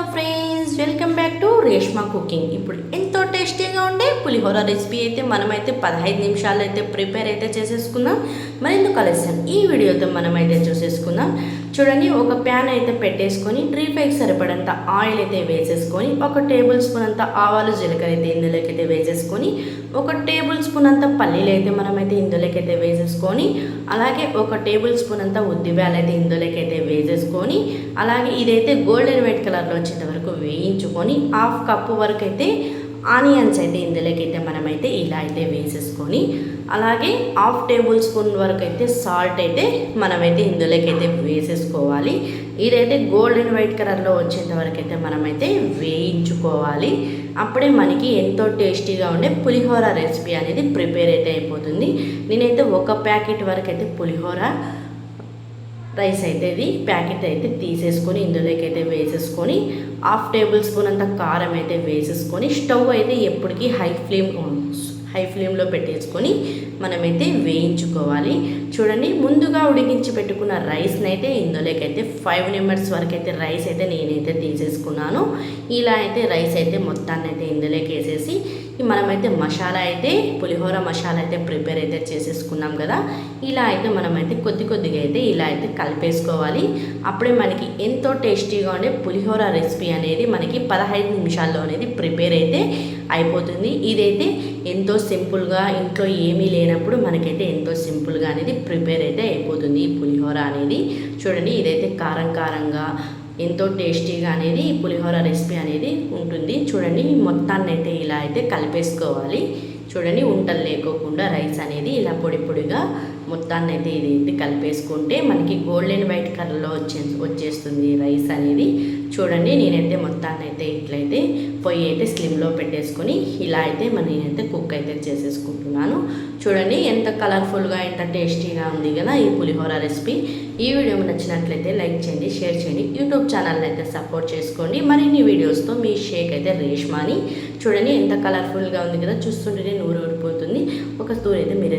Friends, welcome back to Reshma cooking. ఇప్పుడు ఎంతో టేస్టీగా ఉండే పులిహోర రెసిపీ అయితే మనమైతే 15 నిమిషాలు అయితే ప్రిపేర్ అయితే చేసేసుకుందాం. మరెందుకు ఆలస్యం, ఈ వీడియోతో మనమైతే చూసేసుకుందాం. చూడండి, ఒక ప్యాన్ అయితే పెట్టేసుకొని 3 సరిపడంత ఆయిల్ అయితే వేసేసుకొని, 1 టేబుల్ స్పూన్ అంత ఆవాలు జీలకర్ర అయితే ఇందులోకి అయితే వేసేసుకొని, 1 టేబుల్ స్పూన్ అంత పల్లీలు అయితే మనమైతే ఇందులోకి అయితే వేసేసుకొని, అలాగే 1 టేబుల్ స్పూన్ అంత ఉద్దిబ్యాలు అయితే ఇందులోకి అయితే వేసేసుకొని, అలాగే ఇదైతే గోల్డెన్ వైట్ కలర్లో వచ్చేంత వరకు వేయించుకొని, 1/2 కప్పు వరకు అయితే ఆనియన్స్ అయితే ఇందులోకి అయితే మనమైతే ఇలా అయితే వేసేసుకొని, అలాగే 1/2 టేబుల్ స్పూన్ వరకు అయితే సాల్ట్ అయితే మనమైతే ఇందులోకి అయితే వేసేసుకోవాలి. ఇదైతే గోల్డెన్ వైట్ కలర్లో వచ్చేంత వరకు అయితే మనమైతే వేయించుకోవాలి. అప్పుడే మనకి ఎంతో టేస్టీగా ఉండే పులిహోర రెసిపీ అనేది ప్రిపేర్ అయితే అయిపోతుంది. నేనైతే 1 ప్యాకెట్ వరకు అయితే పులిహోర రైస్ అయితే ఇది ప్యాకెట్ అయితే తీసేసుకొని ఇందులోకి అయితే వేసేసుకొని, 1/2 టేబుల్ స్పూన్ అంత కారం అయితే వేసేసుకొని, స్టవ్ అయితే ఎప్పటికీ హై ఫ్లేమ్లో పెట్టేసుకొని మనమైతే వేయించుకోవాలి. చూడండి, ముందుగా ఉడికించి పెట్టుకున్న రైస్ని అయితే ఇందులోకి అయితే 5 నిమిషాల వరకు అయితే రైస్ అయితే నేనైతే తీసేసుకున్నాను. ఇలా అయితే రైస్ అయితే మొత్తాన్ని అయితే ఇందులోకి వేసేసి మనమైతే మసాలా అయితే పులిహోర మసాలా అయితే ప్రిపేర్ అయితే చేసేసుకున్నాం కదా. ఇలా అయితే మనమైతే కొద్దిగా అయితే ఇలా అయితే కలిపేసుకోవాలి. అప్పుడే మనకి ఎంతో టేస్టీగా ఉండే పులిహోర రెసిపీ అనేది మనకి 15 నిమిషాల్లో అనేది ప్రిపేర్ అయితే అయిపోతుంది. ఇదైతే ఎంతో సింపుల్గా, ఇంట్లో ఏమీ లేనప్పుడు మనకైతే ఎంతో సింపుల్గా అనేది ప్రిపేర్ అయితే అయిపోతుంది ఈ పులిహోర అనేది. చూడండి, ఇదైతే కారంగా ఎంతో టేస్టీగా అనేది ఈ పులిహోర రెసిపీ అనేది ఉంటుంది. చూడండి, మొత్తాన్ని అయితే ఇలా అయితే కలిపేసుకోవాలి. చూడండి, ఉంటలు లేకోకుండా రైస్ అనేది ఇలా పొడిగా మొత్తాన్ని అయితే ఇది కలిపేసుకుంటే మనకి గోల్డెన్ వైట్ కలర్లో వచ్చేస్తుంది రైస్ అనేది. చూడండి, నేనైతే మొత్తాన్ని అయితే ఇట్లయితే పొయ్యి అయితే స్లిమ్లో పెట్టేసుకొని ఇలా అయితే నేనైతే కుక్ అయితే చేసేసుకుంటున్నాను. చూడండి, ఎంత కలర్ఫుల్గా ఎంత టేస్టీగా ఉంది కదా ఈ పులిహోర రెసిపీ. ఈ వీడియో నచ్చినట్లయితే లైక్ చేయండి, షేర్ చేయండి, యూట్యూబ్ ఛానల్ని అయితే సపోర్ట్ చేసుకోండి. మరిన్ని వీడియోస్తో మీ షేక్ అయితే రేష్మాని. చూడండి, ఎంత కలర్ఫుల్గా ఉంది కదా, చూస్తుంటేనే నూరు ఊరిపోతుంది. ఒక స్టోరీ అయితే మీరు